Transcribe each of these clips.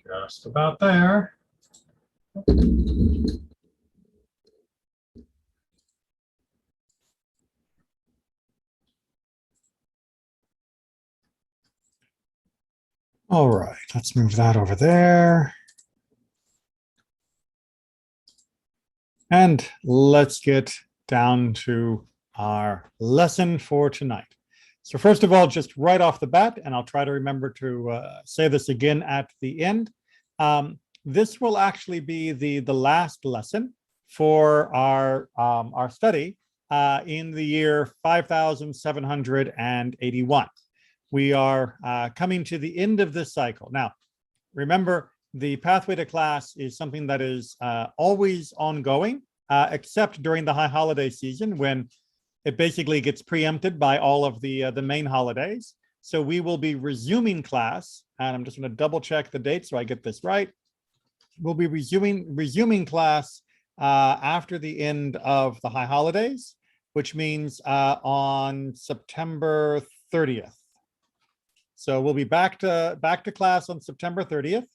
Just about there. All right, let's move that over there. And let's get down to our lesson for tonight. So first of all, just right off the bat, and I'll try to remember to say this again at the end, this will actually be the last lesson for our study in the year 5781. We are coming to the end of this cycle. Now, remember, the pathway to class is something that is always ongoing, except during the high holiday season when it basically gets preempted by all of the main holidays. So we will be resuming class, and I'm just going to double check the date so I get this right. We'll be resuming class after the end of the high holidays, which means on September 30th. So we'll be back to class on September 30th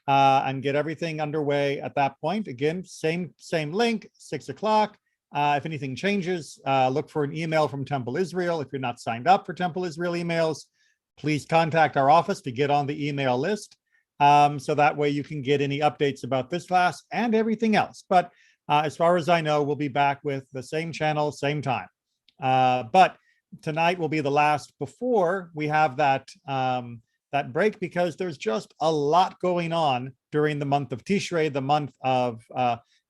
and get everything underway at that point. Again, same link, 6 o'clock. If anything changes, look for an email from Temple Israel. If you're not signed up for Temple Israel emails, please contact our office to get on the email list. So that way you can get any updates about this class and everything else. But as far as I know, we'll be back with the same channel, same time. But tonight will be the last before we have that break, because there's just a lot going on during the month of Tishrei, the month of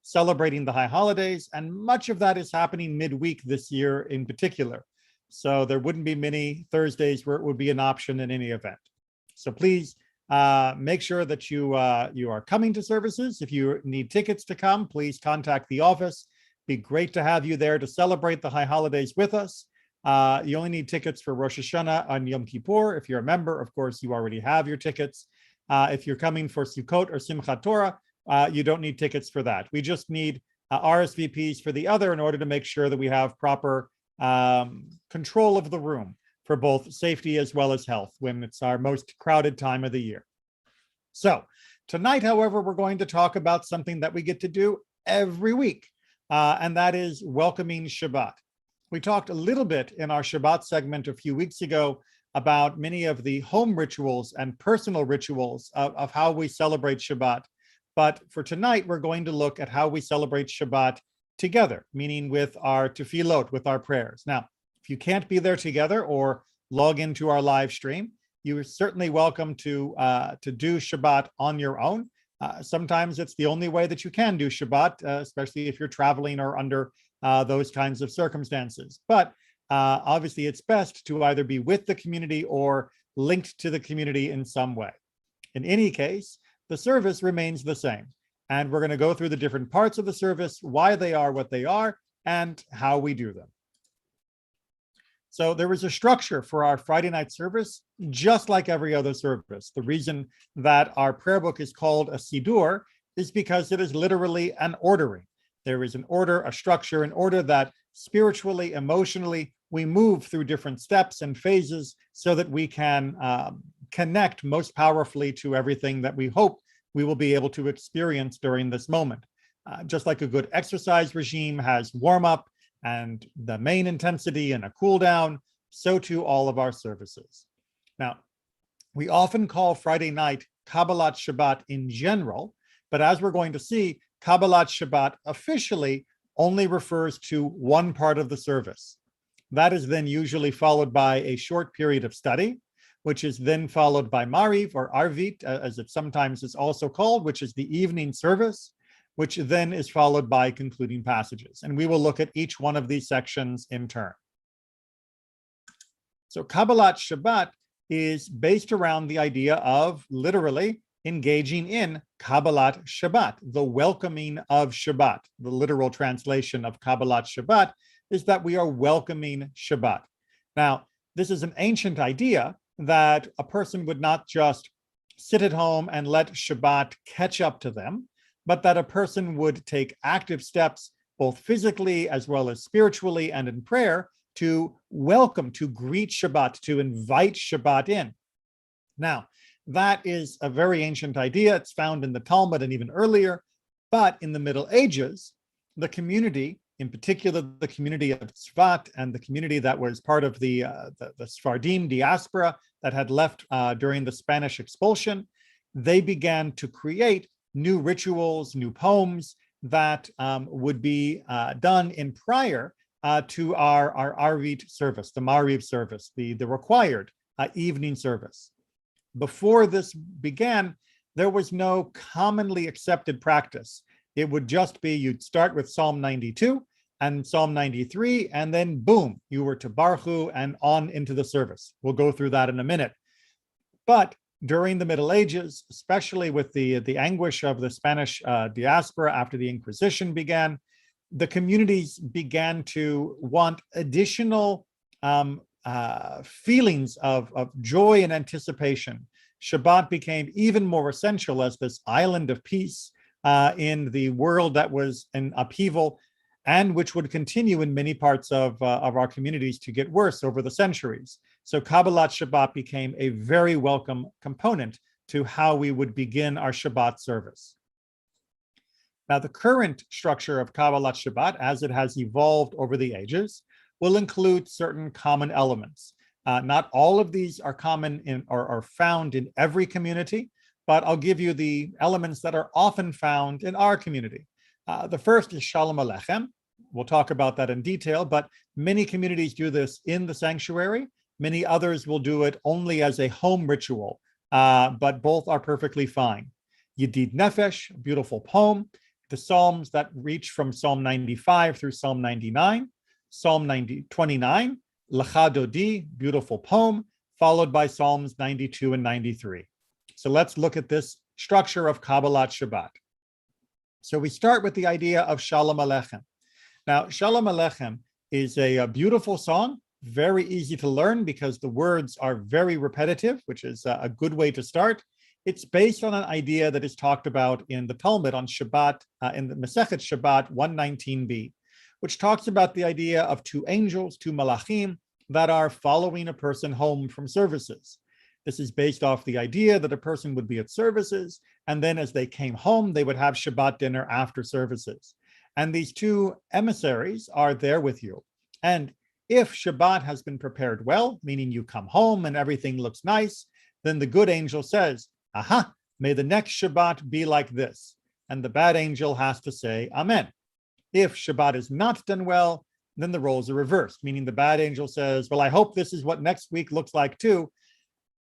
celebrating the high holidays, and much of that is happening midweek this year in particular. So there wouldn't be many Thursdays where it would be an option in any event. So please make sure that you are coming to services. If you need tickets to come, please contact the office. Be great to have you there to celebrate the high holidays with us. You only need tickets for Rosh Hashanah and Yom Kippur. If you're a member, of course, you already have your tickets. If you're coming for Sukkot or Simchat Torah, you don't need tickets for that. We just need RSVPs for the other in order to make sure that we have proper control of the room for both safety as well as health when it's our most crowded time of the year. So tonight, however, we're going to talk about something that we get to do every week, and that is welcoming Shabbat. We talked a little bit in our Shabbat segment a few weeks ago about many of the home rituals and personal rituals of how we celebrate Shabbat. But for tonight, we're going to look at how we celebrate Shabbat together, meaning with our Tefillot, with our prayers. Now, if you can't be there together or log into our live stream, you are certainly welcome to do Shabbat on your own. Sometimes it's the only way that you can do Shabbat, especially if you're traveling or under those kinds of circumstances. But obviously, it's best to either be with the community or linked to the community in some way. In any case, the service remains the same. And we're going to go through the different parts of the service, why they are what they are, and how we do them. So there was a structure for our Friday night service, just like every other service. The reason that our prayer book is called a Siddur is because it is literally an ordering. There is an order, a structure, an order that spiritually, emotionally, we move through different steps and phases so that we can connect most powerfully to everything that we hope we will be able to experience during this moment. Just like a good exercise regime has warm-up and the main intensity and a cool down, so too all of our services. Now, we often call Friday night Kabbalat Shabbat in general, but as we're going to see, Kabbalat Shabbat officially only refers to one part of the service. That is then usually followed by a short period of study, which is then followed by Mariv or Arvit, as it sometimes is also called, which is the evening service, which then is followed by concluding passages. And we will look at each one of these sections in turn. So Kabbalat Shabbat is based around the idea of literally engaging in Kabbalat Shabbat, the welcoming of Shabbat. The literal translation of Kabbalat Shabbat is that we are welcoming Shabbat. Now, this is an ancient idea that a person would not just sit at home and let Shabbat catch up to them, but that a person would take active steps, both physically as well as spiritually and in prayer, to welcome, to greet Shabbat, to invite Shabbat in. Now, That is a very ancient idea. It's found in the Talmud and even earlier. But in the Middle Ages, the community, in particular the community of Tzvat and the community that was part of the Sephardim diaspora that had left during the Spanish expulsion, they began to create new rituals, new poems that would be done in prior to our Arvit service, the Mariv service, the required evening service. Before this began, there was no commonly accepted practice. It would just be you'd start with Psalm 92 and Psalm 93, and then boom, you were to Baruch and on into the service. We'll go through that in a minute. But during the Middle Ages, especially with the anguish of the Spanish diaspora after the Inquisition began, the communities began to want additional feelings of joy and anticipation. Shabbat became even more essential as this island of peace in the world that was in upheaval, and which would continue in many parts of our communities to get worse over the centuries. So Kabbalat Shabbat became a very welcome component to how we would begin our Shabbat service. Now, the current structure of Kabbalat Shabbat, as it has evolved over the ages, will include certain common elements. Not all of these are common in or are found in every community, but I'll give you the elements that are often found in our community. The first is Shalom Aleichem. We'll talk about that in detail, but many communities do this in the sanctuary. Many others will do it only as a home ritual, but both are perfectly fine. Yedid Nefesh, beautiful poem. The Psalms that reach from Psalm 95 through Psalm 99. Psalm 29, Lecha Dodi, beautiful poem, followed by Psalms 92 and 93. So let's look at this structure of Kabbalat Shabbat. So we start with the idea of Shalom Aleichem. Now, Shalom Aleichem is a beautiful song, very easy to learn because the words are very repetitive, which is a good way to start. It's based on an idea that is talked about in the Talmud on Shabbat, in the Masechet Shabbat 119b, which talks about the idea of two angels, two malachim, that are following a person home from services. This is based off the idea that a person would be at services, and then as they came home, they would have Shabbat dinner after services. And these two emissaries are there with you. And if Shabbat has been prepared well, meaning you come home and everything looks nice, then the good angel says, aha, may the next Shabbat be like this. And the bad angel has to say, amen. If Shabbat is not done well, then the roles are reversed, meaning the bad angel says, well, I hope this is what next week looks like too.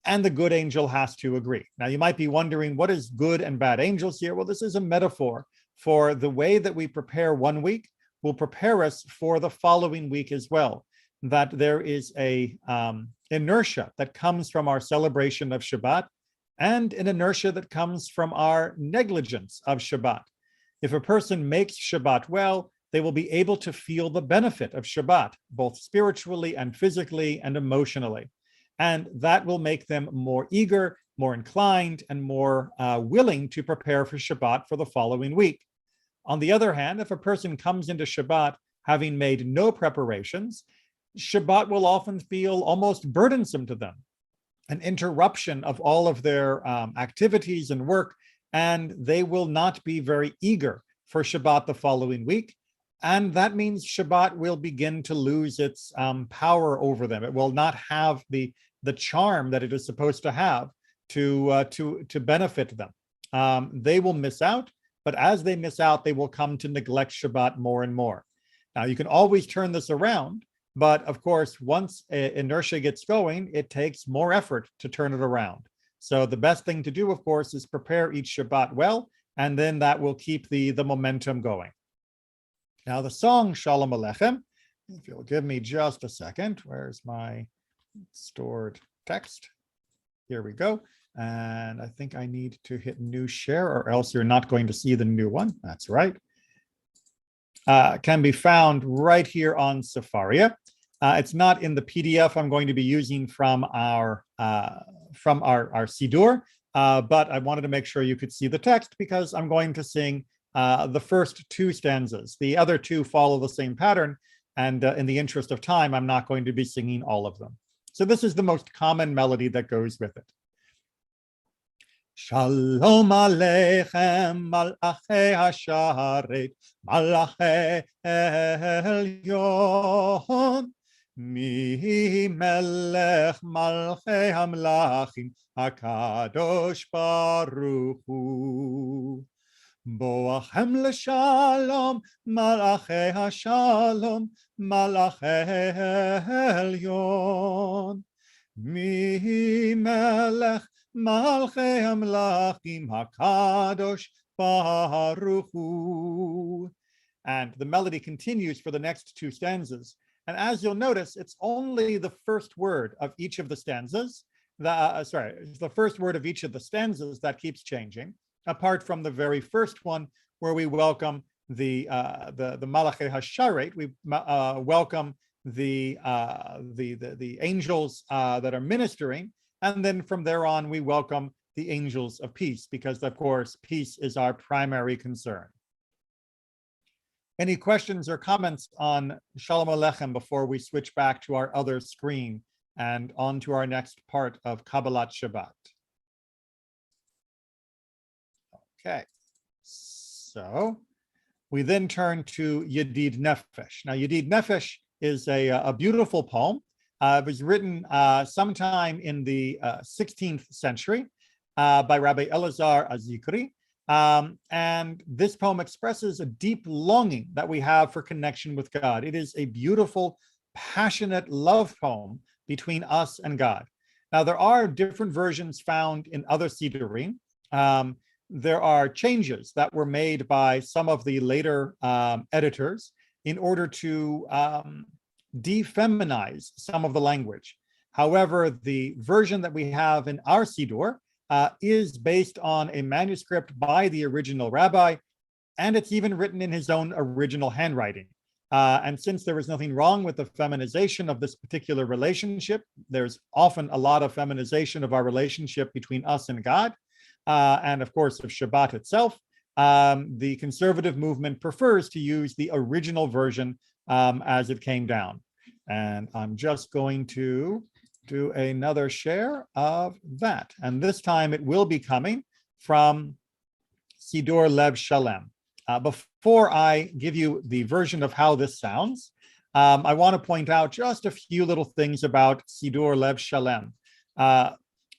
And the good angel has to agree. Now, you might be wondering, what is good and bad angels here? Well, this is a metaphor for the way that we prepare one week will prepare us for the following week as well. That there is a inertia that comes from our celebration of Shabbat and an inertia that comes from our negligence of Shabbat. If a person makes Shabbat well, they will be able to feel the benefit of Shabbat, both spiritually and physically and emotionally. And that will make them more eager, more inclined, and more willing to prepare for Shabbat for the following week. On the other hand, if a person comes into Shabbat having made no preparations, Shabbat will often feel almost burdensome to them, an interruption of all of their activities and work, and they will not be very eager for Shabbat the following week. And that means Shabbat will begin to lose its power over them. It will not have the charm that it is supposed to have to benefit them. They will miss out, but as they miss out, they will come to neglect Shabbat more and more. Now, you can always turn this around, but of course, once inertia gets going, it takes more effort to turn it around. So the best thing to do, of course, is prepare each Shabbat well, and then that will keep the momentum going. Now, the song Shalom Aleichem, if you'll give me just a second, where's my stored text? Here we go. And I think I need to hit new share or else you're not going to see the new one. That's right. Can be found right here on Sefaria. It's not in the PDF I'm going to be using from our Sidur, but I wanted to make sure you could see the text because I'm going to sing the first two stanzas. The other two follow the same pattern, and in the interest of time, I'm not going to be singing all of them. So this is the most common melody that goes with it. Shalom Aleichem, Malachi Hasharet, Malachi Elyon, Mi Melech Malchei Hamlachim, HaKadosh Baruch Hu. Boachem l'shalom, Malachi Hashalom, Malachi Elyon, Mi Melech Malchei Hamlachim HaKadosh Baruch Hu. And the melody continues for the next two stanzas. And as you'll notice, it's only the first word of each of the stanzas. It's the first word of each of the stanzas that keeps changing, apart from the very first one where we welcome the Malachi Hasharet. We welcome the angels that are ministering. And then from there on, we welcome the angels of peace, because of course, peace is our primary concern. Any questions or comments on Shalom Aleichem before we switch back to our other screen and on to our next part of Kabbalat Shabbat? Okay, so we then turn to Yedid Nefesh. Now, Yedid Nefesh is a beautiful poem. It was written sometime in the 16th century by Rabbi Elazar Azikri. And this poem expresses a deep longing that we have for connection with God. It is a beautiful, passionate love poem between us and God. Now, there are different versions found in other Siddurim. There are changes that were made by some of the later editors in order to defeminize some of the language. However, the version that we have in our Siddur is based on a manuscript by the original rabbi, and it's even written in his own original handwriting. And since there was nothing wrong with the feminization of this particular relationship, there's often a lot of feminization of our relationship between us and God, and of course of Shabbat itself. The conservative movement prefers to use the original version as it came down. And I'm just going to do another share of that. And this time it will be coming from Siddur Lev Shalem. Before I give you the version of how this sounds, I want to point out just a few little things about Siddur Lev Shalem.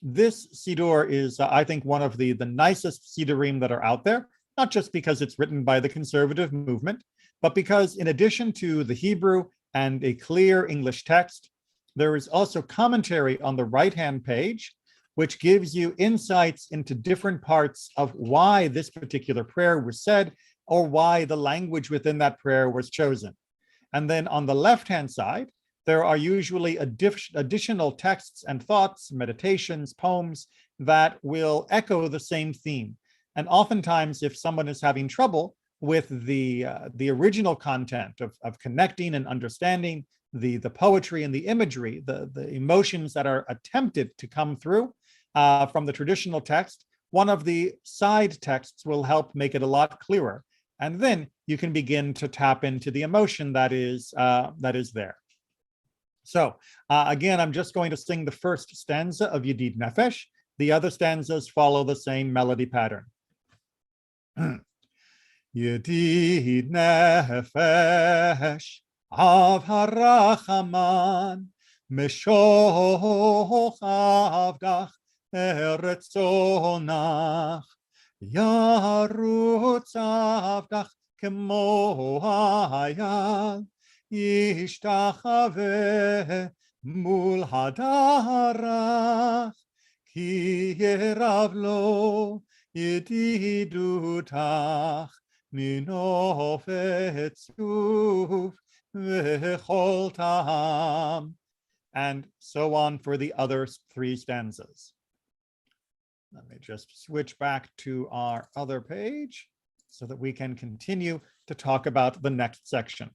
This Siddur is, I think, one of the nicest Siddurim that are out there, not just because it's written by the conservative movement, but because in addition to the Hebrew and a clear English text, there is also commentary on the right-hand page, which gives you insights into different parts of why this particular prayer was said or why the language within that prayer was chosen. And then on the left-hand side, there are usually additional texts and thoughts, meditations, poems that will echo the same theme. And oftentimes, if someone is having trouble with the original content of connecting and understanding the poetry and the imagery, the emotions that are attempted to come through from the traditional text, one of the side texts will help make it a lot clearer. And then you can begin to tap into the emotion that is there. So again, I'm just going to sing the first stanza of Yedid Nefesh. The other stanzas follow the same melody pattern. Yedid Nefesh Av harachaman meshoch avdach eretzonach yarutz avdach kemo hayal yishtachave mul hadarach ki yerav lo yedidutach minofet suf and so on for the other three stanzas. Let me just switch back to our other page so that we can continue to talk about the next section.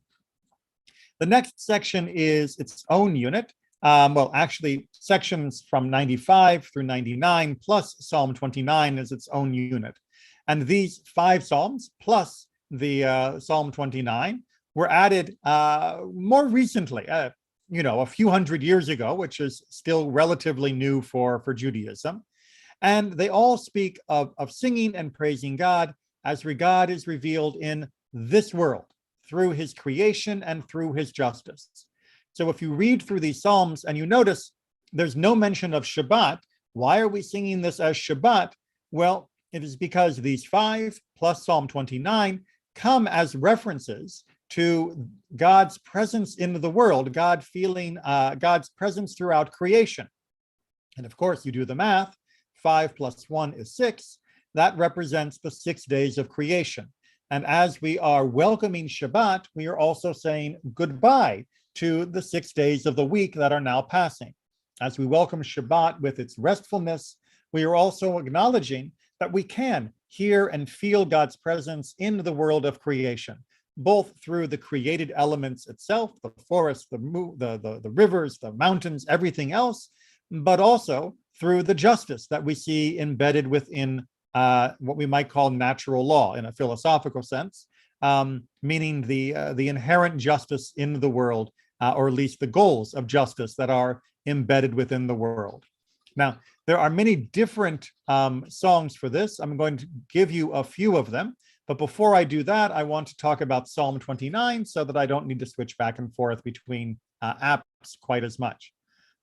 The next section is its own unit. Well, actually, sections from 95 through 99 plus Psalm 29 is its own unit. And these 5 psalms plus the Psalm 29 were added more recently, a few hundred years ago, which is still relatively new for Judaism. And they all speak of singing and praising God as God is revealed in this world through his creation and through his justice. So if you read through these Psalms and you notice there's no mention of Shabbat, why are we singing this as Shabbat? Well, it is because these 5 plus Psalm 29 come as references to God's presence in the world, God feeling God's presence throughout creation. And of course, you do the math, 5 plus 1 is 6. That represents the 6 days of creation. And as we are welcoming Shabbat, we are also saying goodbye to the 6 days of the week that are now passing. As we welcome Shabbat with its restfulness, we are also acknowledging that we can hear and feel God's presence in the world of creation, both through the created elements itself, the forest, the rivers, the mountains, everything else, but also through the justice that we see embedded within what we might call natural law in a philosophical sense, meaning the inherent justice in the world, or at least the goals of justice that are embedded within the world. Now, there are many different songs for this. I'm going to give you a few of them. But before I do that, I want to talk about Psalm 29 so that I don't need to switch back and forth between apps quite as much.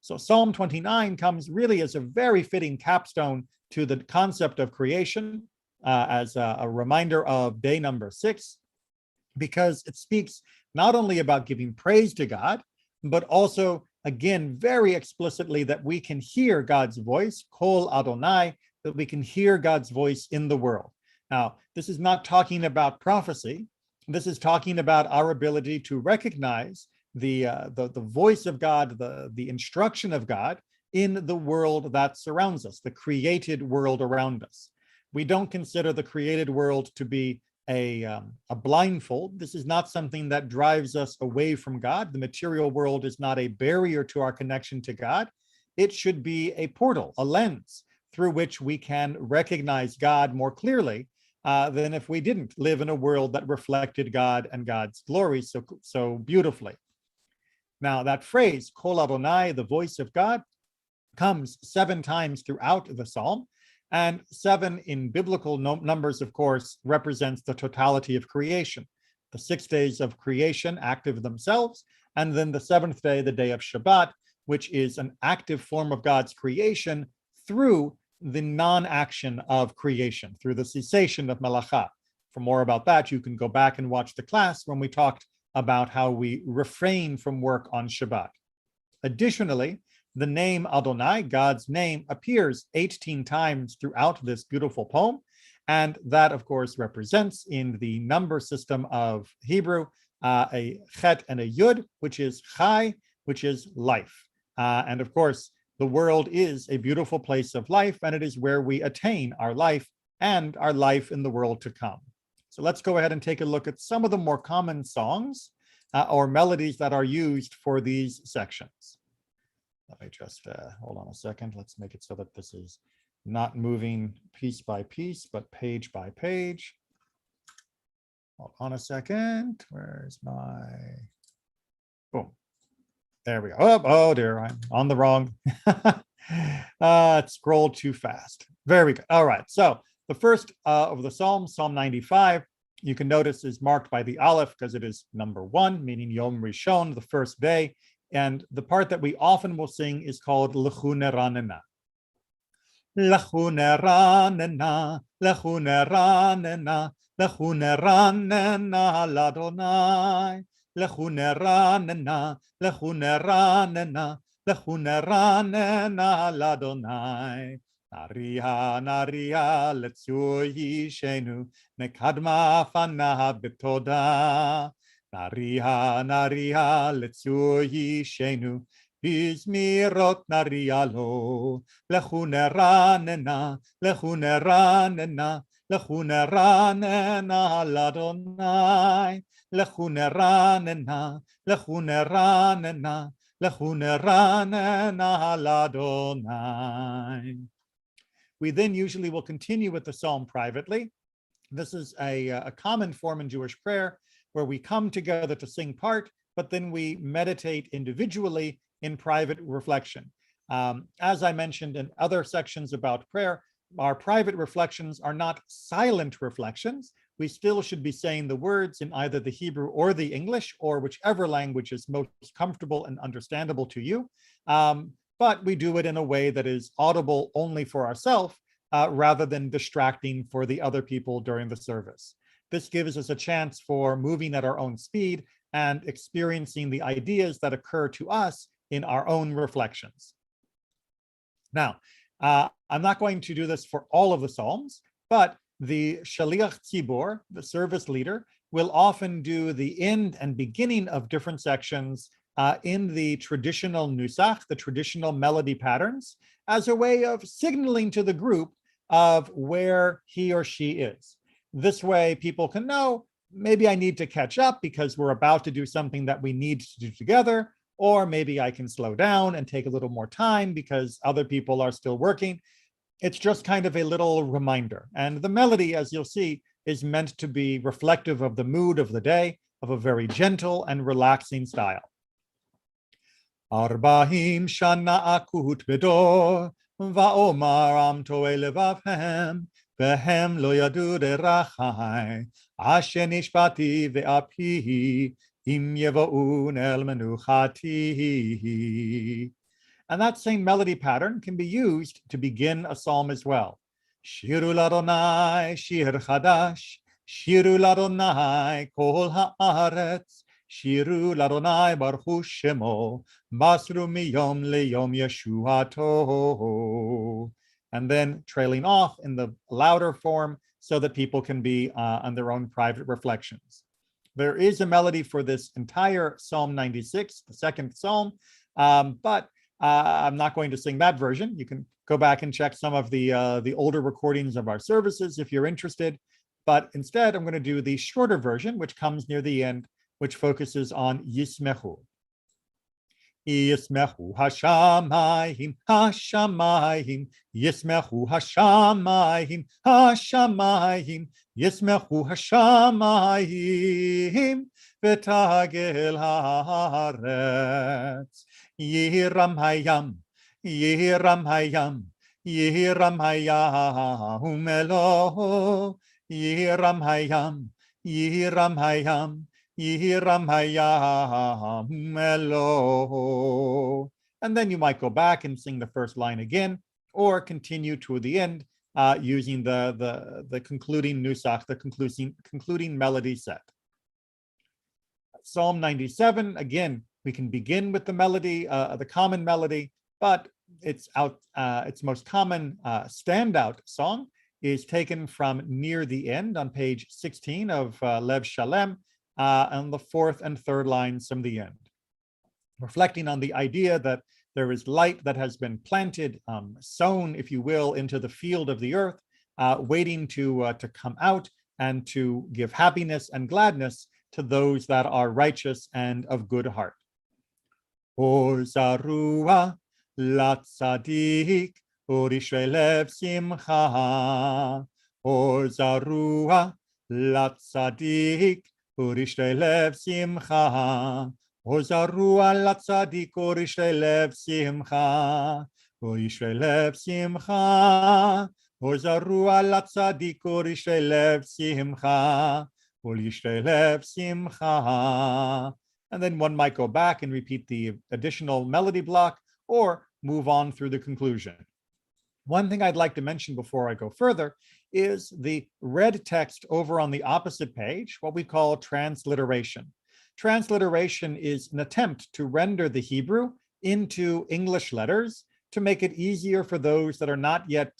So Psalm 29 comes really as a very fitting capstone to the concept of creation, as a reminder of day number 6, because it speaks not only about giving praise to God, but also, again, very explicitly that we can hear God's voice, Kol Adonai, that we can hear God's voice in the world. Now, this is not talking about prophecy. This is talking about our ability to recognize the voice of God, the instruction of God in the world that surrounds us, the created world around us. We don't consider the created world to be a blindfold. This is not something that drives us away from God. The material world is not a barrier to our connection to God. It should be a portal, a lens through which we can recognize God more clearly than if we didn't live in a world that reflected God and God's glory so beautifully. Now, that phrase, Kol Adonai, the voice of God, comes 7 times throughout the psalm. And 7 in biblical numbers, of course, represents the totality of creation. The 6 days of creation, active themselves, and then the 7th day, the day of Shabbat, which is an active form of God's creation through the non-action of creation, through the cessation of Melacha. For more about that, you can go back and watch the class when we talked about how we refrain from work on Shabbat. Additionally, the name Adonai, God's name, appears 18 times throughout this beautiful poem. And that, of course, represents in the number system of Hebrew a chet and a yud, which is chai, which is life. And of course, the world is a beautiful place of life, and it is where we attain our life and our life in the world to come. So let's go ahead and take a look at some of the more common songs or melodies that are used for these sections. Let me just hold on a second. Let's make it so that this is not moving piece by piece, but page by page. Hold on a second. Where's my, boom. There we go. Oh dear, I'm on the wrong. It scrolled too fast. Very good. All right. So the first of the Psalms, Psalm 95, you can notice is marked by the Aleph because it is number 1, meaning Yom Rishon, the first day. And the part that we often will sing is called Lechu Neranena. Lechu Neranena, Lechu Neranena, Lechu Neranena l'Adonai. Lechu Neranena, Lechu Neranena, Lechu Neranena l'Adonai. Nariha, Nariha, Letzur Yishenu, Nekadma Fanav B'toda. Nariha, Nariha, Letzur Yishenu, Bizmirot Nariha lo. Lechu Neranena, Lechu Neranena, Lechu Neranena l'Adonai. Lechu Neranena, Lechu Neranena, Lechu Neranena l'Adonai. We then usually will continue with the psalm privately. This is a common form in Jewish prayer where we come together to sing part, but then we meditate individually in private reflection. As I mentioned in other sections about prayer, our private reflections are not silent reflections. We still should be saying the words in either the Hebrew or the English, or whichever language is most comfortable and understandable to you. But we do it in a way that is audible only for ourselves, rather than distracting for the other people during the service. This gives us a chance for moving at our own speed and experiencing the ideas that occur to us in our own reflections. Now, I'm not going to do this for all of the Psalms, but the Shaliach Tzibor, the service leader, will often do the end and beginning of different sections in the traditional nusach, the traditional melody patterns, as a way of signaling to the group of where he or she is. This way, people can know, maybe I need to catch up because we're about to do something that we need to do together, or maybe I can slow down and take a little more time because other people are still working. It's just kind of a little reminder. And the melody, as you'll see, is meant to be reflective of the mood of the day, of a very gentle and relaxing style. Arba'im shana akut bedor, va'omar am to'e levavhem, vehem lo yadu derachai, asher nishbati ve'api, im yevo'un el menuchati. And that same melody pattern can be used to begin a psalm as well. Shiru l'Adonai shir chadash, shiru l'Adonai kol haaretz, shiru l'Adonai baruch hu shemo, basru miyom leyom yeshuato. And then trailing off in the louder form so that people can be on their own private reflections. There is a melody for this entire Psalm 96, the second psalm, but I'm not going to sing that version. You can go back and check some of the older recordings of our services if you're interested. But instead, I'm going to do the shorter version, which comes near the end, which focuses on Yismechu. Yismechu hashamayim, hashamayim, Yismechu hashamayim, hashamayim, Yismechu hashamayim, v'tagel haaretz. Yiram hayam, yiram hayam, yiram hayam elo, yiram hayam, yiram hayam, yiram hayam elo. And then you might go back and sing the first line again, or continue to the end using the concluding nusach, the concluding melody set. Psalm 97, again, we can begin with the melody, the common melody, but its most common standout song is taken from near the end on page 16 of Lev Shalem, on the fourth and third lines from the end, reflecting on the idea that there is light that has been planted, sown, if you will, into the field of the earth, waiting to come out and to give happiness and gladness to those that are righteous and of good heart. Or zarua latzadik urishrei lev simcha. Or zarua latzadik urishrei lev simcha. Or zarua latzadik urishrei lev simcha. Urishrei lev simcha. Or zarua latzadik urishrei lev simcha. Urishrei lev simcha. And then one might go back and repeat the additional melody block or move on through the conclusion. One thing I'd like to mention before I go further is the red text over on the opposite page, what we call transliteration. Transliteration is an attempt to render the Hebrew into English letters to make it easier for those that are not yet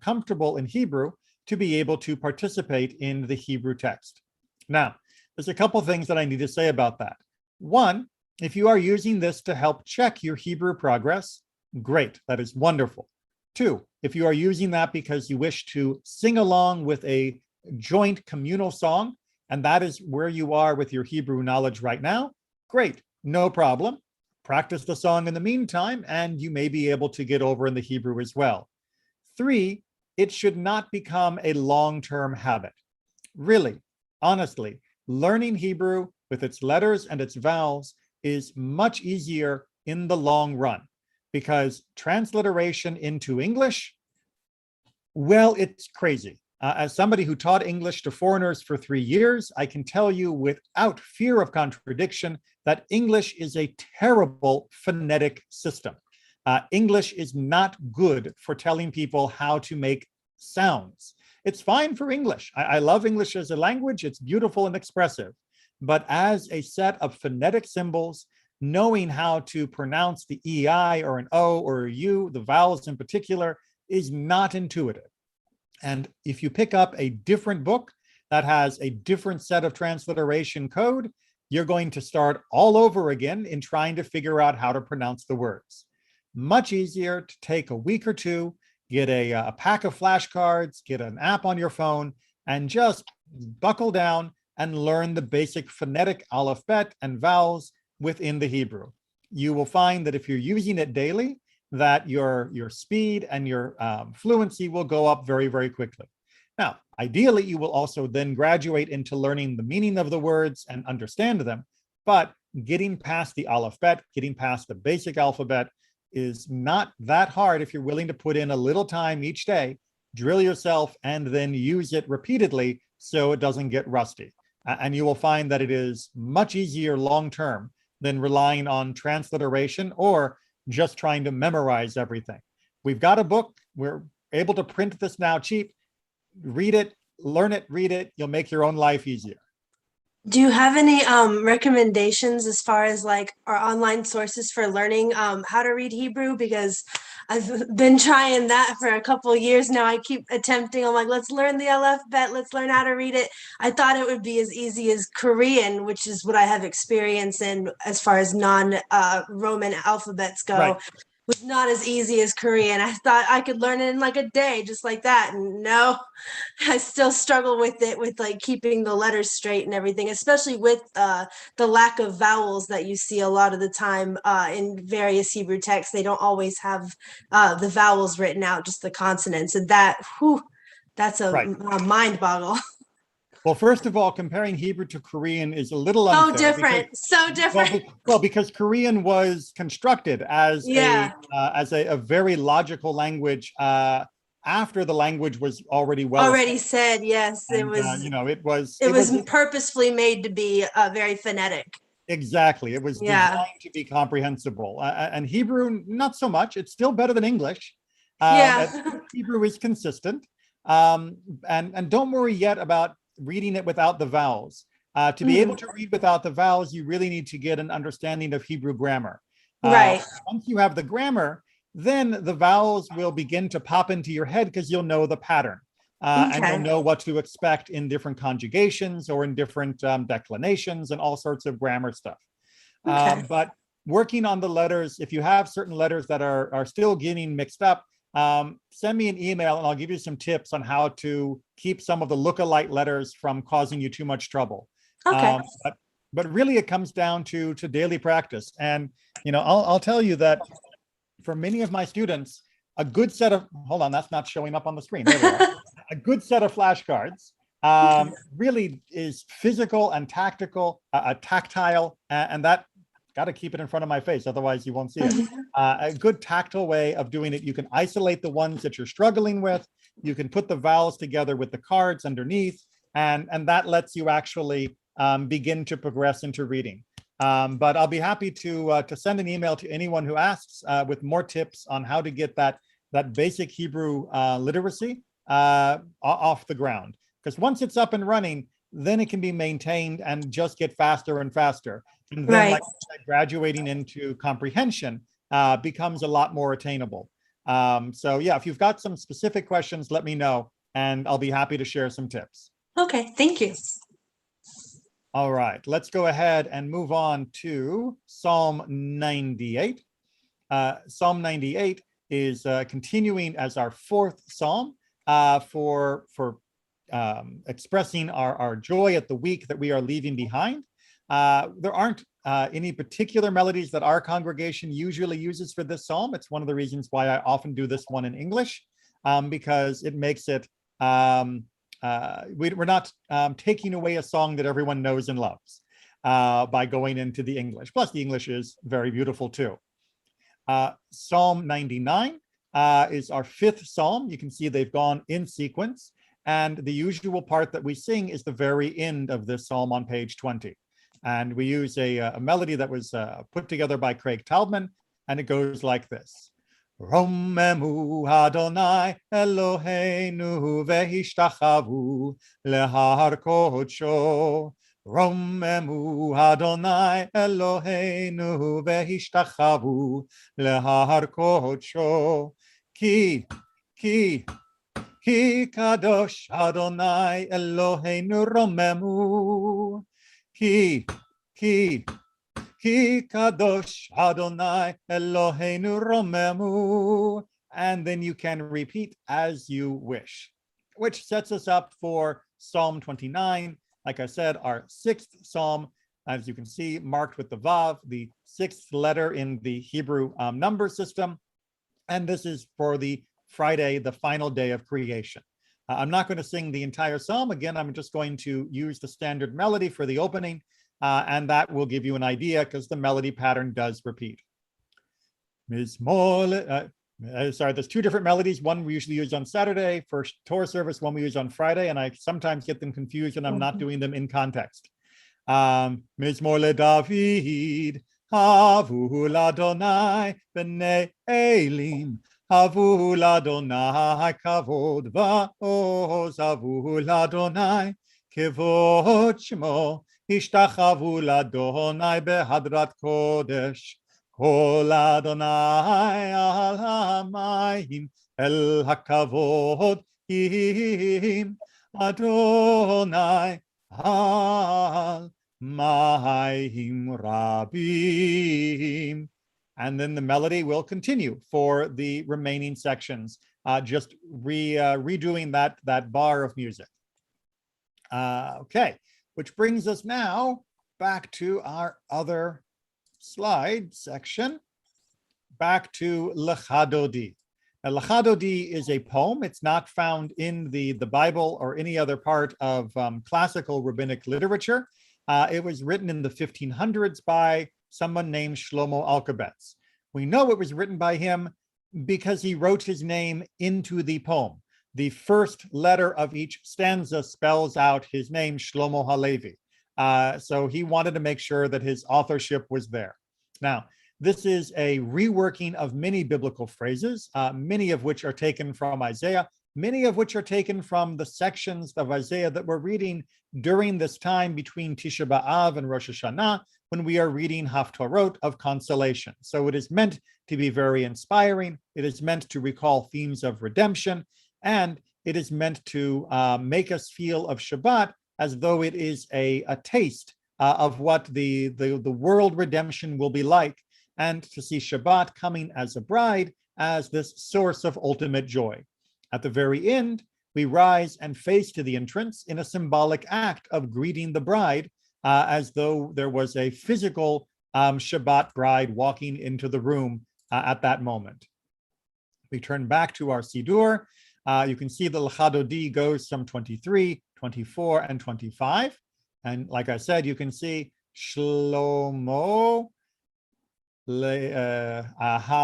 comfortable in Hebrew to be able to participate in the Hebrew text. Now, there's a couple things that I need to say about that. One, if you are using this to help check your Hebrew progress, great, that is wonderful. Two, if you are using that because you wish to sing along with a joint communal song, and that is where you are with your Hebrew knowledge right now, great, no problem. Practice the song in the meantime, and you may be able to get over in the Hebrew as well. Three, it should not become a long-term habit. Really, honestly, learning Hebrew with its letters and its vowels is much easier in the long run, because transliteration into English, Well, it's crazy. As somebody who taught English to foreigners for 3 years, I can tell you without fear of contradiction that English is a terrible phonetic system. English is not good for telling people how to make sounds. It's fine for English. I love English as a language. It's beautiful and expressive. But as a set of phonetic symbols, knowing how to pronounce the EI or an O or a U, the vowels in particular, is not intuitive. And if you pick up a different book that has a different set of transliteration code, you're going to start all over again in trying to figure out how to pronounce the words. Much easier to take a week or two, get a pack of flashcards, get an app on your phone, and just buckle down and learn the basic phonetic alphabet and vowels within the Hebrew. You will find that if you're using it daily, that your speed and your fluency will go up very, very quickly. Now, ideally, you will also then graduate into learning the meaning of the words and understand them, but getting past the alphabet, getting past the basic alphabet is not that hard if you're willing to put in a little time each day, drill yourself, and then use it repeatedly so it doesn't get rusty. And you will find that it is much easier long-term than relying on transliteration or just trying to memorize everything. We've got a book. We're able to print this now cheap. Read it, learn it, read it. You'll make your own life easier. Do you have any recommendations as far as like our online sources for learning how to read Hebrew? Because I've been trying that for a couple of years now. I keep attempting. I'm like, let's learn the alphabet. Let's learn how to read it. I thought it would be as easy as Korean, which is what I have experience in as far as non-Roman alphabets go. Right. Was not as easy as Korean. I thought I could learn it in like a day, just like that. And no, I still struggle with it, with like keeping the letters straight and everything, especially with the lack of vowels that you see a lot of the time in various Hebrew texts. They don't always have the vowels written out, just the consonants. And that's a Right. mind boggle. Well, first of all, comparing Hebrew to Korean is a little So unfair. different, so different. Well, because Korean was constructed as Yeah. a very logical language after the language was already well Already said, yes. and, It was it was was purposefully made to be very phonetic. exactly. It was Yeah. designed to be comprehensible. And Hebrew, not so much. It's still better than English. Yeah. Hebrew is consistent. And don't worry yet about reading it without the vowels. To be able to read without the vowels, you really need to get an understanding of Hebrew grammar. Right. Once you have the grammar, then the vowels will begin to pop into your head because you'll know the pattern. And you'll Okay. know what to expect in different conjugations or in different declinations and all sorts of grammar stuff. Okay. But working on the letters, if you have certain letters that are still getting mixed up, send me an email and I'll give you some tips on how to keep some of the look-alike letters from causing you too much trouble. Okay. But really it comes down to daily practice. And, I'll tell you that for many of my students, a good set of, hold on, that's not showing up on the screen. There we are. A good set of flashcards really is physical and tactile, and that got to keep it in front of my face, otherwise you won't see it. A good tactile way of doing it. You can isolate the ones that you're struggling with. You can put the vowels together with the cards underneath, and that lets you actually begin to progress into reading. But I'll be happy to send an email to anyone who asks with more tips on how to get that basic Hebrew literacy off the ground. Because once it's up and running, then it can be maintained and just get faster and faster. And then, Right. like graduating into comprehension becomes a lot more attainable. So yeah, if you've got some specific questions, let me know, and I'll be happy to share some tips. Okay. Thank you. All right, let's go ahead and move on to Psalm 98. Psalm 98 is continuing as our fourth psalm for expressing our joy at the week that we are leaving behind. There aren't any particular melodies that our congregation usually uses for this psalm. It's one of the reasons why I often do this one in English, because it makes it, we're not taking away a song that everyone knows and loves by going into the English. Plus, the English is very beautiful too. Psalm 99 is our fifth psalm. You can see they've gone in sequence. And the usual part that we sing is the very end of this psalm on page 20. And we use a melody that was put together by Craig Taubman, and it goes like this. Romemu Adonai Eloheinu vehishtachavu lehar kodsho. Romemu Adonai Eloheinu vehishtachavu lehar kodsho. Ki kadosh Adonai Eloheinu romemu. Ki kadosh Adonai Eloheinu romemu. And then you can repeat as you wish, which sets us up for Psalm 29. Like I said, our sixth psalm, as you can see, marked with the Vav, the sixth letter in the Hebrew number system. And this is for the Friday, the final day of creation. I'm not going to sing the entire psalm. Again, I'm just going to use the standard melody for the opening, and that will give you an idea because the melody pattern does repeat. There's two different melodies. One we usually use on Saturday for Torah service, one we use on Friday, and I sometimes get them confused and I'm not doing them in context. Mizmor leDavid, havu l'Adonai b'nei Elim, havu l'Adonai kavod va'oz, havu l'Adonai kevod shmo, ishtachavu l'Adonai behadrat kodesh. Kol Adonai al hamayim el hakavod im, Adonai al mayim rabim. And then the melody will continue for the remaining sections, just redoing that bar of music. Okay, which brings us now back to our other slide section, back to Lecha Dodi. Now, Lecha Dodi is a poem. It's not found in the Bible or any other part of classical rabbinic literature. It was written in the 1500s by someone named Shlomo Alkabetz. We know it was written by him because he wrote his name into the poem. The first letter of each stanza spells out his name, Shlomo Halevi. So he wanted to make sure that his authorship was there. Now, this is a reworking of many biblical phrases, many of which are taken from Isaiah, many of which are taken from the sections of Isaiah that we're reading during this time between Tisha B'Av and Rosh Hashanah, when we are reading Haftarot of consolation. So it is meant to be very inspiring. It is meant to recall themes of redemption, and it is meant to make us feel of Shabbat as though it is a taste of what the world redemption will be like, and to see Shabbat coming as a bride, as this source of ultimate joy. At the very end, we rise and face to the entrance in a symbolic act of greeting the bride, as though there was a physical Shabbat bride walking into the room at that moment. We turn back to our Siddur. You can see the Lecha Dodi goes from 23, 24, and 25. And like I said, you can see Shlomo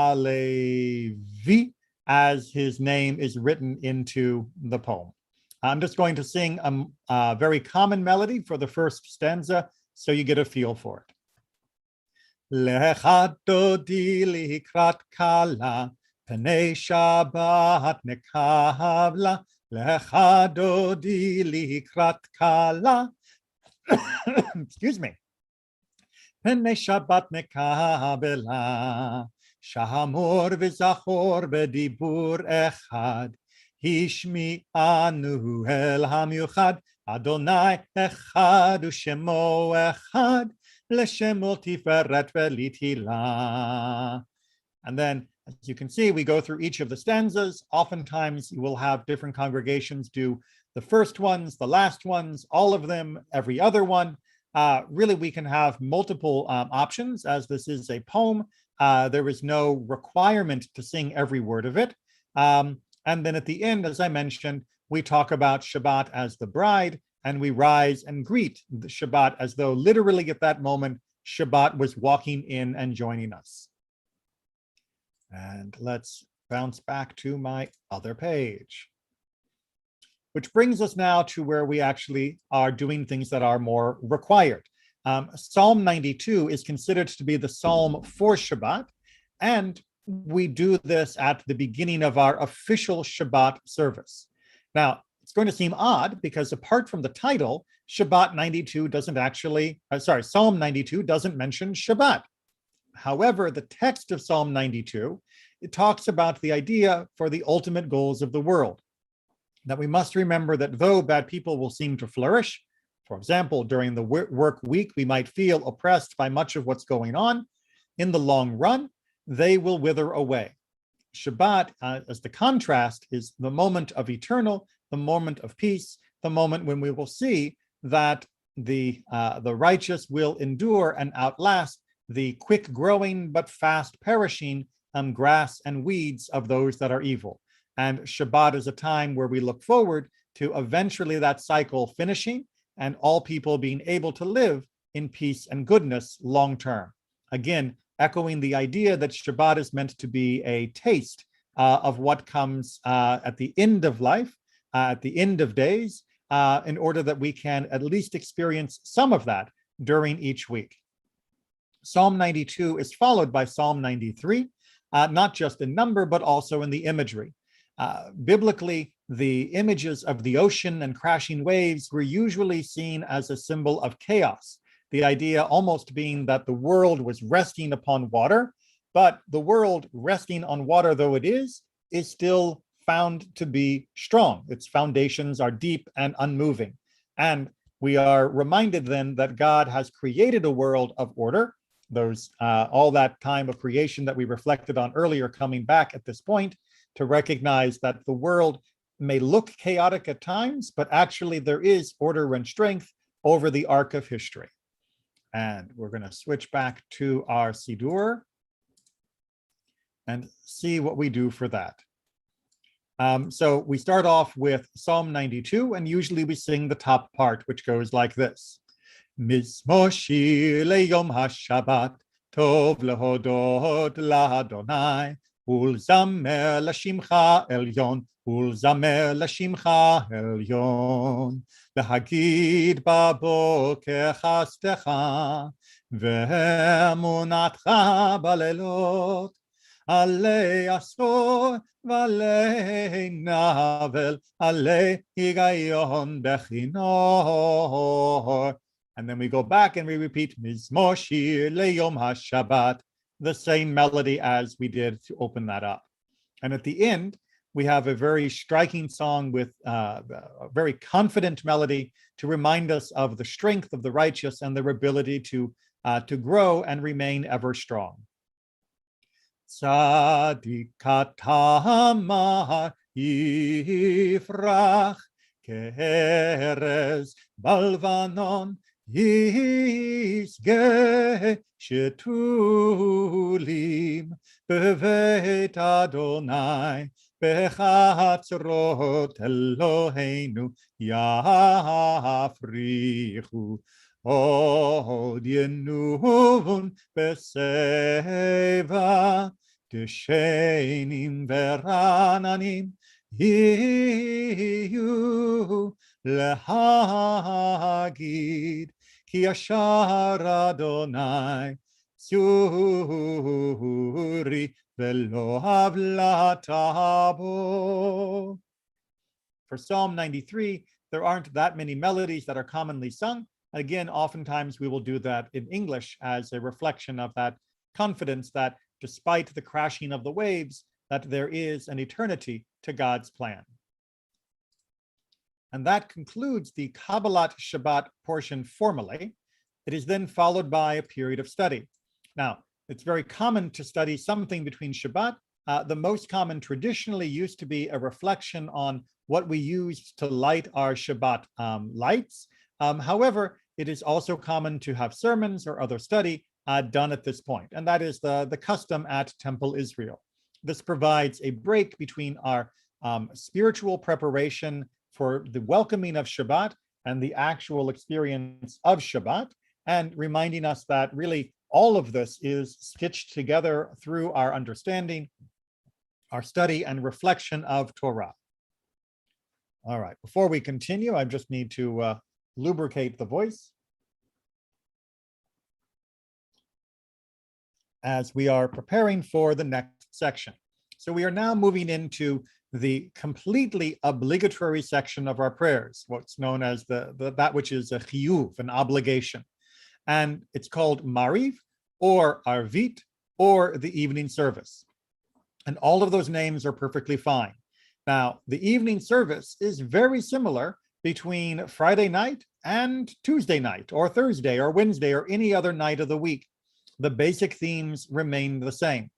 Halevi as his name is written into the poem. I'm just going to sing a very common melody for the first stanza so you get a feel for it. Lecha Dodi likrat kala, Pnei Shabbat nekavla, Lecha Dodi likrat kala. Excuse me. Pnei Shabbat nekavla, Shahamor v'zachor b'dibur echad, Hishmi anu el hamiuchad, Adonai echad u'shemo echad, L'shemo tiferet v'litila. And then, as you can see, we go through each of the stanzas. Oftentimes, you will have different congregations do the first ones, the last ones, all of them, every other one. Really, we can have multiple options, as this is a poem. There is no requirement to sing every word of it. And then at the end, as I mentioned, we talk about Shabbat as the bride, and we rise and greet the Shabbat as though literally at that moment, Shabbat was walking in and joining us. And let's bounce back to my other page. Which brings us now to where we actually are doing things that are more required. Psalm 92 is considered to be the psalm for Shabbat, and we do this at the beginning of our official Shabbat service. Now, it's going to seem odd because apart from the title, Shabbat 92 doesn't actually, Psalm 92 doesn't mention Shabbat. However, the text of Psalm 92, it talks about the idea for the ultimate goals of the world. That we must remember that though bad people will seem to flourish, for example, during the work week, we might feel oppressed by much of what's going on. In the long run, they will wither away. Shabbat, as the contrast, is the moment of eternal, the moment of peace, the moment when we will see that the righteous will endure and outlast the quick growing but fast perishing grass and weeds of those that are evil. And Shabbat is a time where we look forward to eventually that cycle finishing and all people being able to live in peace and goodness long term. Again, echoing the idea that Shabbat is meant to be a taste of what comes at the end of life, at the end of days, in order that we can at least experience some of that during each week. Psalm 92 is followed by Psalm 93, not just in number, but also in the imagery. Biblically, the images of the ocean and crashing waves were usually seen as a symbol of chaos, the idea almost being that the world was resting upon water, but the world resting on water though it is still found to be strong. Its foundations are deep and unmoving. And we are reminded then that God has created a world of order. Those all that time of creation that we reflected on earlier coming back at this point, to recognize that the world may look chaotic at times, but actually there is order and strength over the arc of history. And we're going to switch back to our Siddur and see what we do for that. So we start off with Psalm 92, and usually we sing the top part, which goes like this. Mizmor shir leyom hashabbat, tov lehodot la'Adonai, ולזמר לשמך עליון, ולזמר לשמך עליון, להגיד בבוקר חסדך, ואמונתך בלילות, עלי עשור ועלי נבל, עלי היגיון בכינור. And then we go back and we repeat Mizmor shir leyom hashabbat, the same melody as we did to open that up. And at the end, we have a very striking song with a very confident melody to remind us of the strength of the righteous and their ability to grow and remain ever strong. Tzadikat hamar yifrach ke'erez balvanon ישגה שתולים בבית אדוני בחצרות אלוהינו יפריחו עוד ינון בשיבה דשנים ורעננים יהיו להגיד Ki yashar Adonai suri velo havlatabo. For Psalm 93, there aren't that many melodies that are commonly sung. Again, oftentimes we will do that in English as a reflection of that confidence that despite the crashing of the waves, that there is an eternity to God's plan. And that concludes the Kabbalat Shabbat portion formally. It is then followed by a period of study. Now, it's very common to study something between Shabbat. The most common traditionally used to be a reflection on what we used to light our Shabbat lights. However, it is also common to have sermons or other study done at this point, and that is the custom at Temple Israel. This provides a break between our spiritual preparation for the welcoming of Shabbat and the actual experience of Shabbat, and reminding us that really all of this is stitched together through our understanding our study and reflection of Torah. All right, before we continue, I just need to lubricate the voice as we are preparing for the next section. So we are now moving into the completely obligatory section of our prayers, what's known as that which is a chiyuv, an obligation. And it's called Mariv or Arvit or the evening service. And all of those names are perfectly fine. Now, the evening service is very similar between Friday night and Tuesday night or Thursday or Wednesday or any other night of the week. The basic themes remain the same.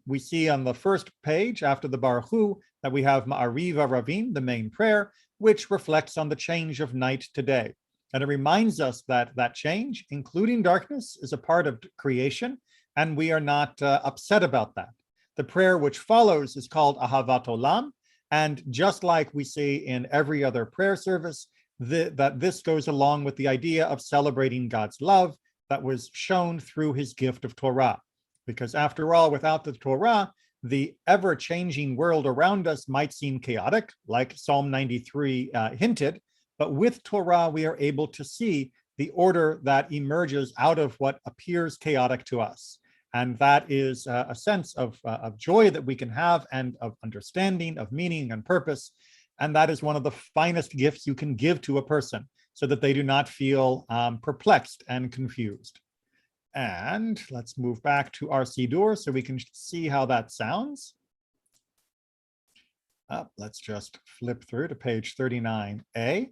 We see on the first page after the Baruch Hu that we have Ma'ariv Aravim, the main prayer, which reflects on the change of night to day. And it reminds us that that change, including darkness, is a part of creation, and we are not upset about that. The prayer which follows is called Ahavat Olam, and just like we see in every other prayer service, that this goes along with the idea of celebrating God's love that was shown through his gift of Torah. Because after all, without the Torah, the ever-changing world around us might seem chaotic, like Psalm 93 hinted, but with Torah, we are able to see the order that emerges out of what appears chaotic to us. And that is a sense of joy that we can have and of understanding, of meaning and purpose. And that is one of the finest gifts you can give to a person so that they do not feel perplexed and confused. And let's move back to our Siddur so we can see how that sounds. Let's just flip through to page 39a.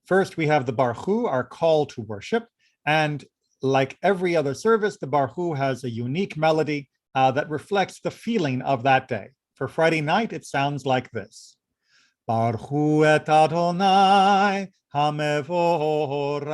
First, we have the Baruch Hu, our call to worship. And like every other service, the Baruch Hu has a unique melody that reflects the feeling of that day. For Friday night, it sounds like this. Baruch Hu et Adonai hamevorach,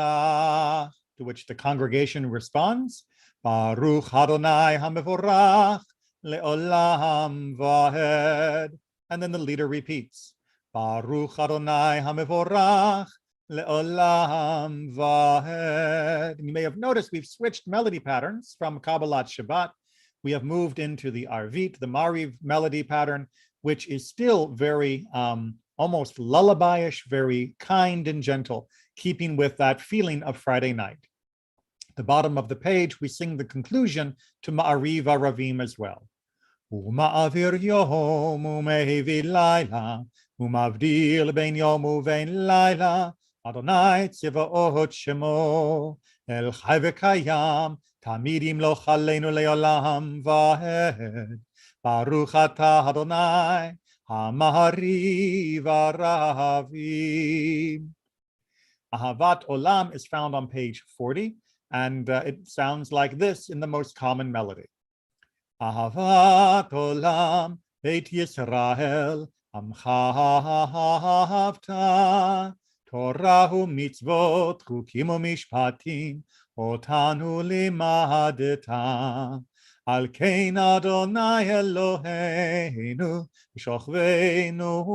to which the congregation responds, Baruch Adonai hamevorach leolam vahed. And then the leader repeats, Baruch Adonai hamevorach leolam vahed. And you may have noticed we've switched melody patterns from Kabbalat Shabbat. We have moved into the Arvit, the Mariv melody pattern, which is still very almost lullabyish, very kind and gentle, keeping with that feeling of Friday night. At the bottom of the page, we sing the conclusion to Ma'ariv Aravim as well. Uma'avir yom u'mehevi laila, umavdil bein yom u'vein laila, Adonai tziva'ot shemo, el chai v'kayam, tamidim lo chaleinu le'olam vahed. Baruch atah Adonai, Hamariv Aravim. Ahavat Olam is found on page 40, and it sounds like this in the most common melody. Ahavat Olam Beit Yisrael Amcha Ahavta Torah u'mitzvot chukim u'mishpatim otanu limadeta. Al kein Adonai Eloheinu, Shochveinu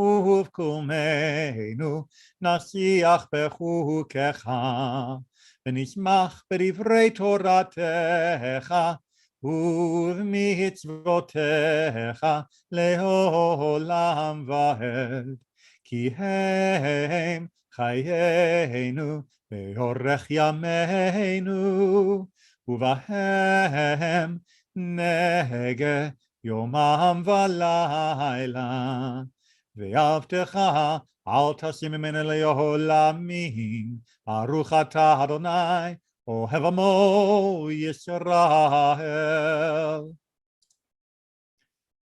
uvkumeinu, Nasiach bechukecha, V'nismach b'divrei Toratecha, Uv'mitzvotecha le'olam vahed, Ki hem chayeinu, Ve'orech yameinu, Uvahem Nege Yomam Valayla Ve'avtecha Al Tasim Mimenu Le'olamim Baruch Atah Adonai Ohev Amo Yisrael.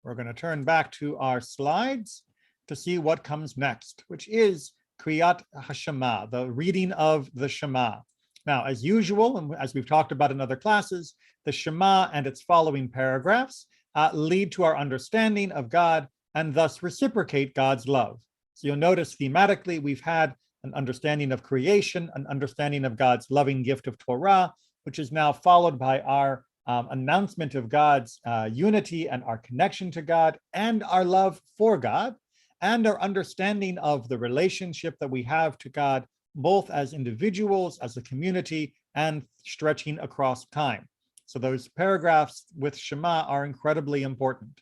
We're going to turn back to our slides to see what comes next, which is Kriyat HaShema, the reading of the Shema. Now, as usual, and as we've talked about in other classes, the Shema and its following paragraphs lead to our understanding of God and thus reciprocate God's love. So you'll notice thematically, we've had an understanding of creation, an understanding of God's loving gift of Torah, which is now followed by our announcement of God's unity and our connection to God and our love for God and our understanding of the relationship that we have to God, both as individuals, as a community, and stretching across time. So those paragraphs with Shema are incredibly important.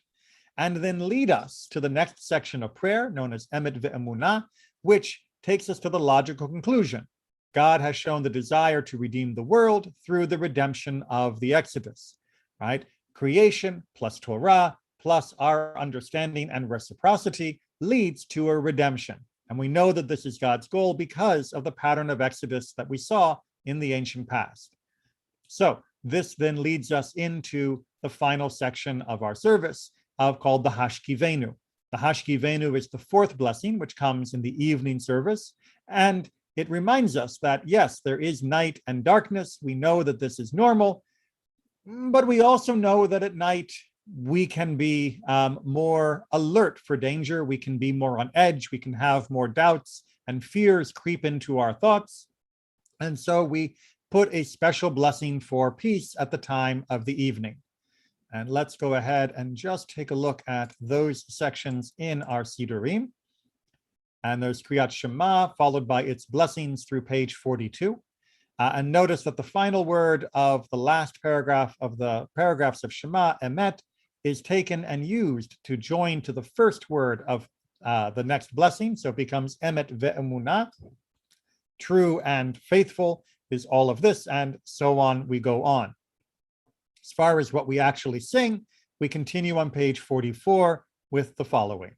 and then lead us to the next section of prayer known as Emet Ve'emunah, which takes us to the logical conclusion. God has shown the desire to redeem the world through the redemption of the Exodus, right? Creation plus Torah plus our understanding and reciprocity leads to a redemption. And we know that this is God's goal because of the pattern of Exodus that we saw in the ancient past. So this then leads us into the final section of our service called the Hashkivenu. The Hashkivenu is the fourth blessing, which comes in the evening service. And it reminds us that, yes, there is night and darkness. We know that this is normal, but we also know that at night we can be more alert for danger. We can be more on edge. We can have more doubts and fears creep into our thoughts. And so we put a special blessing for peace at the time of the evening. And let's go ahead and just take a look at those sections in our Sidurim. And there's Kriyat Shema, followed by its blessings through page 42. And notice that the final word of the last paragraph of the paragraphs of Shema, Emet, is taken and used to join to the first word of the next blessing. So it becomes Emet Ve'emunah. True and faithful is all of this, and so on we go on. As far as what we actually sing, we continue on page 44 with the following.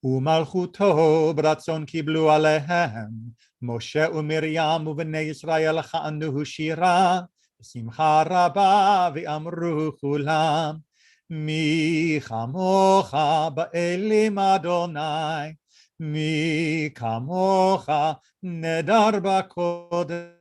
Umalchuto b'ratzon kiblu alehem, Moshe u'Miriam u'bnei Yisrael cha'anuhu shira, Simcha rabba v'amru chulam, Mi chamocha ba'elim Adonai, Mi kamocha nedar b'kodesh.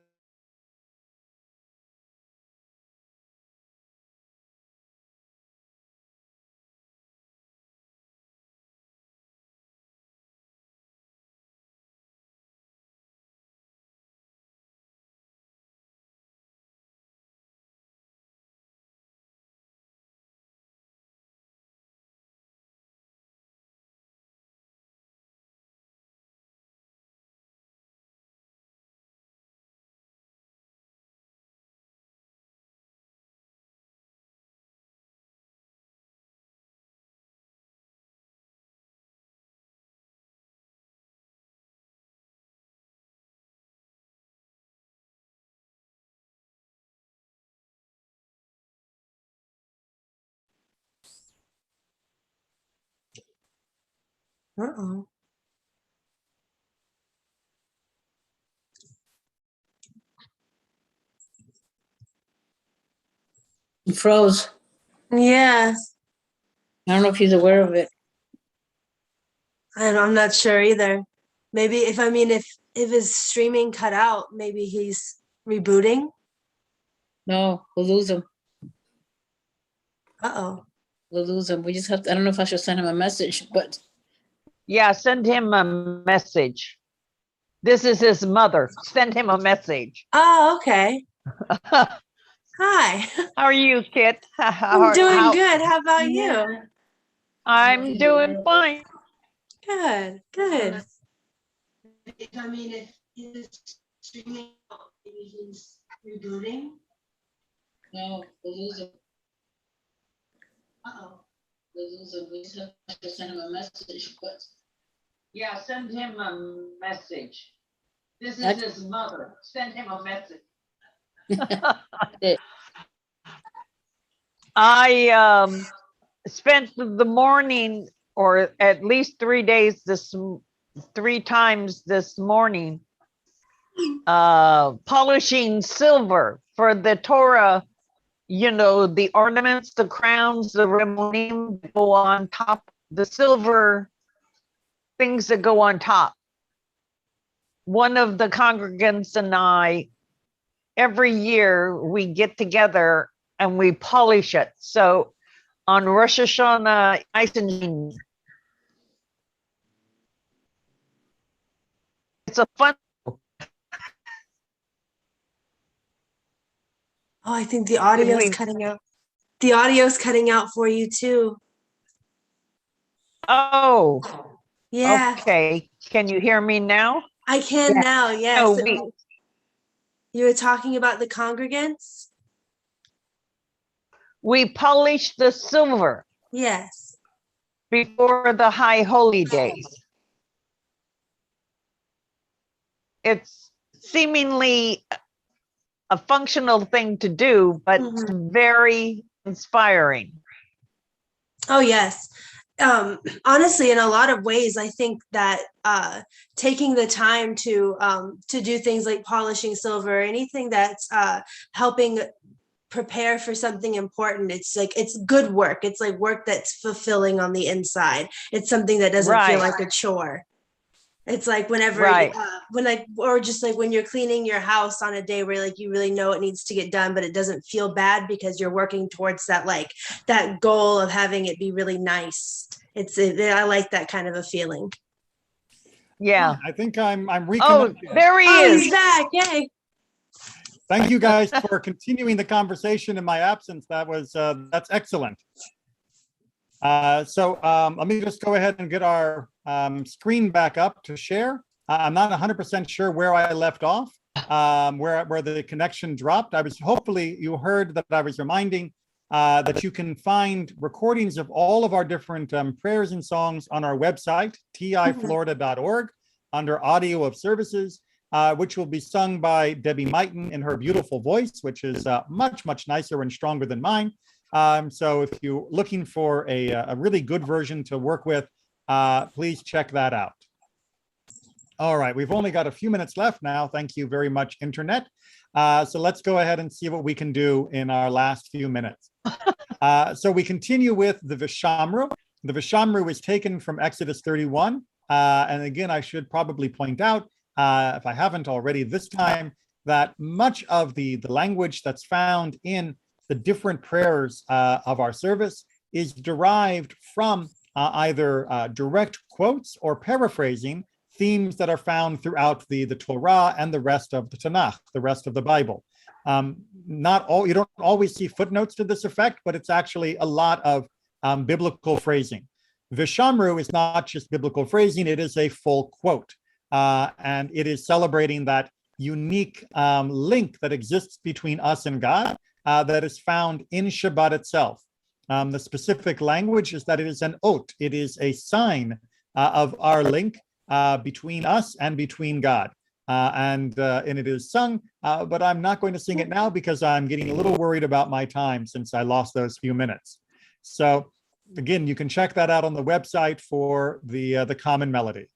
Uh-oh. He froze. Yeah, I don't know if he's aware of it. I'm not sure either. Maybe if his streaming cut out, maybe he's rebooting. No, we'll lose him. Uh-oh. We'll lose him. We just have to, I don't know if I should send him a message, but Yeah, send him a message. This is his mother. Send him a message. Oh, okay. How Hi. are you, Kit? I'm doing good. How about you? I'm doing fine. Good, good. If he's streaming out, maybe he's rebooting. no, we'll lose him. Uh-oh. We'll lose him. We just have to send him a message, but Yeah, send him a message. This is That's- his mother. Send him a message. It- I spent the morning, or at least 3 days three times this morning, polishing silver for the Torah, you know, the ornaments, the crowns, the remonim that go on top, the silver things that go on top. One of the congregants and I, every year we get together and we polish it. So on Rosh Hashanah, it's a fun. Oh, I think the audio's we- cutting out. The audio's cutting out for you too. Oh, Yeah, okay. Can you hear me now? I can now. Yes. No, we- You were talking about the congregants? We polish the silver. Yes. before the high holy days. It's seemingly a functional thing to do, but very inspiring. Oh, yes. Honestly, in a lot of ways, I think that taking the time to do things like polishing silver, anything that's helping prepare for something important, it's like it's good work. It's like work that's fulfilling on the inside. It's something that doesn't feel Right. like a chore. It's like whenever, Right. or just like when you're cleaning your house on a day where like you really know it needs to get done, but it doesn't feel bad because you're working towards that, like that goal of having it be really nice. I like that kind of a feeling. Yeah. I think I'm Oh, reconnected. there he Oh, is. he's back! Yay! Thank you guys for continuing the conversation in my absence. That's excellent. So let me just go ahead and get our screen back up to share. I'm not 100% sure where I left off, where the connection dropped. Hopefully you heard that I was reminding that you can find recordings of all of our different prayers and songs on our website, tiflorida.org, under audio of services, which will be sung by Debbie Mighton in her beautiful voice, which is much, much nicer and stronger than mine. So if you're looking for a really good version to work with, please check that out. All right, we've only got a few minutes left now. Thank you very much, Internet. So let's go ahead and see what we can do in our last few minutes. So we continue with the Vishamru. The Vishamru is taken from Exodus 31. And again, I should probably point out, if I haven't already this time, that much of the language that's found in the different prayers of our service is derived from either direct quotes or paraphrasing themes that are found throughout the Torah and the rest of the Tanakh, the rest of the Bible. You don't always see footnotes to this effect, but it's actually a lot of biblical phrasing. Vishamru is not just biblical phrasing, it is a full quote. And it is celebrating that unique link that exists between us and God that is found in Shabbat itself. The specific language is that it is an ot, it is a sign of our link between us and between God. And it is sung, but I'm not going to sing it now because I'm getting a little worried about my time since I lost those few minutes. So again, you can check that out on the website for the common melody.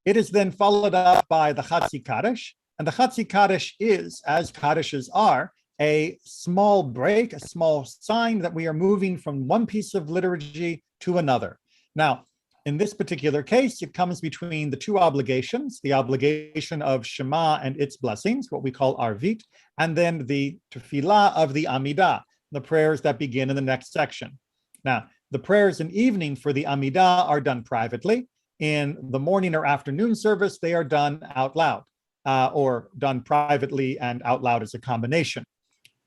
It is then followed up by the Chatzi Kaddish, and the Chatzi Kaddish is, as Kaddishes are, a small break, a small sign that we are moving from one piece of liturgy to another. Now, in this particular case, it comes between the two obligations, the obligation of Shema and its blessings, what we call Arvit, and then the Tefillah of the Amidah, the prayers that begin in the next section. Now, the prayers in evening for the Amidah are done privately. In the morning or afternoon service, they are done out loud, or done privately and out loud as a combination.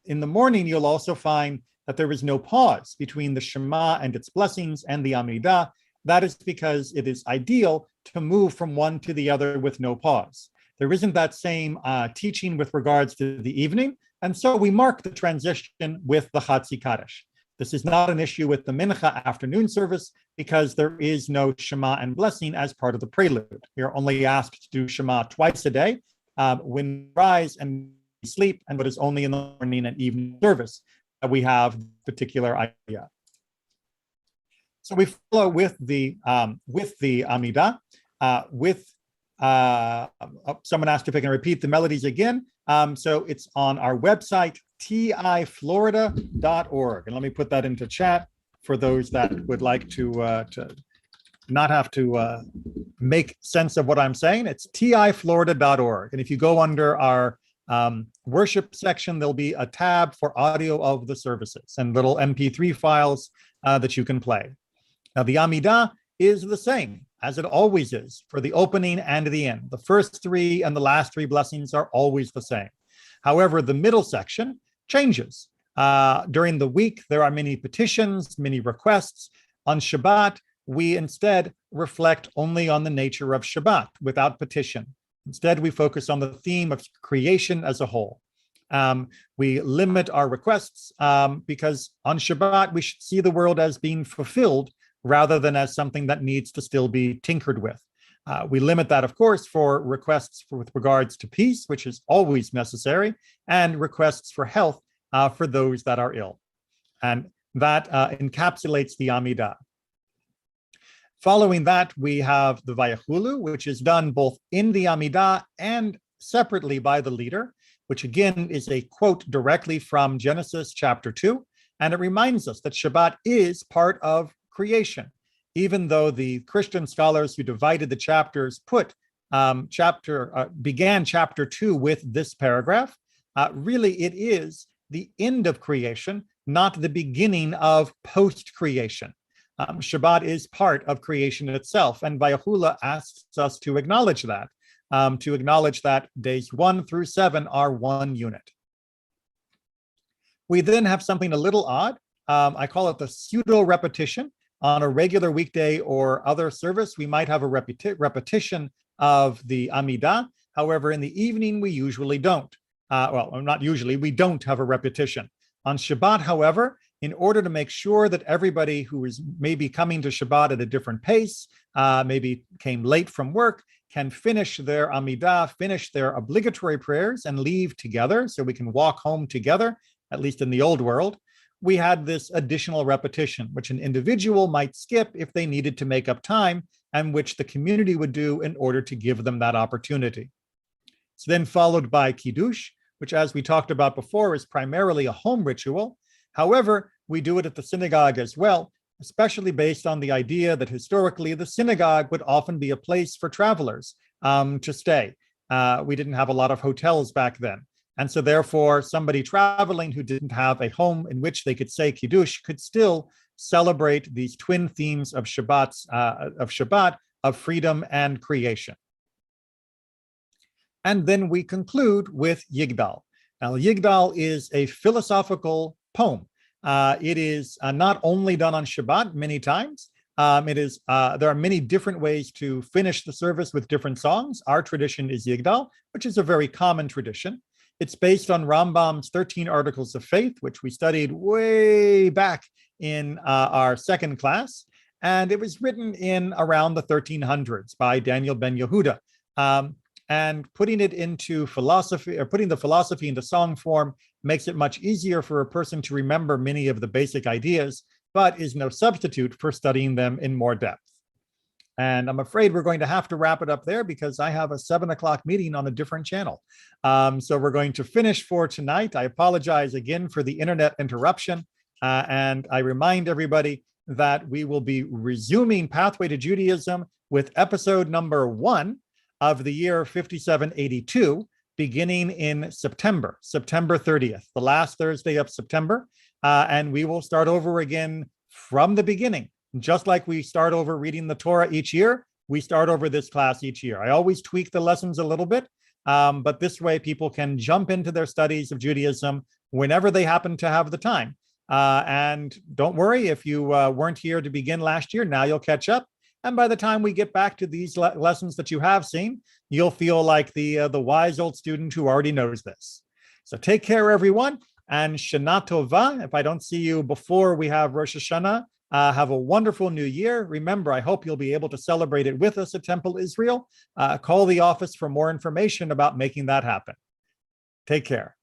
In the morning, you'll also find that there is no pause between the Shema and its blessings and the Amidah. That is because it is ideal to move from one to the other with no pause. There isn't that same teaching with regards to the evening, and so we mark the transition with the Chatzi Kaddish. This is not an issue with the Mincha afternoon service because there is no Shema and blessing as part of the prelude. We are only asked to do Shema twice a day, when we rise and sleep, and what is only in the morning and evening service that we have particular idea. So we follow with the Amidah, someone asked if I can repeat the melodies again. So it's on our website, tiflorida.org. And let me put that into chat for those that would like to not have to make sense of what I'm saying. It's tiflorida.org. And if you go under our worship section, there'll be a tab for audio of the services and little MP3 files that you can play. Now, the Amidah is the same as it always is for the opening and the end. The first three and the last three blessings are always the same. However, the middle section changes. During the week, there are many petitions, many requests. On Shabbat, we instead reflect only on the nature of Shabbat without petition. Instead, we focus on the theme of creation as a whole. We limit our requests because on Shabbat, we should see the world as being fulfilled rather than as something that needs to still be tinkered with. We limit that, of course, for requests with regards to peace, which is always necessary, and requests for health for those that are ill. And that encapsulates the Amidah. Following that, we have the Vayachulu, which is done both in the Amidah and separately by the leader, which again is a quote directly from Genesis chapter 2. And it reminds us that Shabbat is part of creation, even though the Christian scholars who divided the chapters began chapter 2 with this paragraph. Really, it is the end of creation, not the beginning of post-creation. Shabbat is part of creation itself, and Vayachula asks us to acknowledge that days 1 through 7 are one unit. We then have something a little odd. I call it the pseudo-repetition. On a regular weekday or other service, we might have a repetition of the Amidah. However, in the evening, we usually don't. Well, not usually, we don't have a repetition. On Shabbat, however, in order to make sure that everybody who is maybe coming to Shabbat at a different pace, maybe came late from work, can finish their Amidah, finish their obligatory prayers and leave together so we can walk home together, at least in the old world, we had this additional repetition, which an individual might skip if they needed to make up time, and which the community would do in order to give them that opportunity. It's then followed by Kiddush, which, as we talked about before, is primarily a home ritual. However, we do it at the synagogue as well, especially based on the idea that historically the synagogue would often be a place for travelers to stay. We didn't have a lot of hotels back then. And so therefore, somebody traveling who didn't have a home in which they could say Kiddush could still celebrate these twin themes of Shabbat, of freedom and creation. And then we conclude with Yigdal. Now, Yigdal is a philosophical poem. It is not only done on Shabbat many times. There are many different ways to finish the service with different songs. Our tradition is Yigdal, which is a very common tradition. It's based on Rambam's 13 Articles of Faith, which we studied way back in our second class. And it was written in around the 1300s by Daniel ben Yehuda. And putting it into philosophy, or putting the philosophy into song form, makes it much easier for a person to remember many of the basic ideas, but is no substitute for studying them in more depth. And I'm afraid we're going to have to wrap it up there because I have a 7 o'clock meeting on a different channel. So we're going to finish for tonight. I apologize again for the internet interruption. And I remind everybody that we will be resuming Pathway to Judaism with episode number 1 of the year 5782, beginning in September 30th, the last Thursday of September. And we will start over again from the beginning. Just like we start over reading the Torah each year, we start over this class each year. I always tweak the lessons a little bit, but this way people can jump into their studies of Judaism whenever they happen to have the time. And don't worry, if you weren't here to begin last year, now you'll catch up. And by the time we get back to these lessons that you have seen, you'll feel like the wise old student who already knows this. So take care, everyone, and Shana Tova. If I don't see you before we have Rosh Hashanah, have a wonderful new year. Remember, I hope you'll be able to celebrate it with us at Temple Israel. Call the office for more information about making that happen. Take care.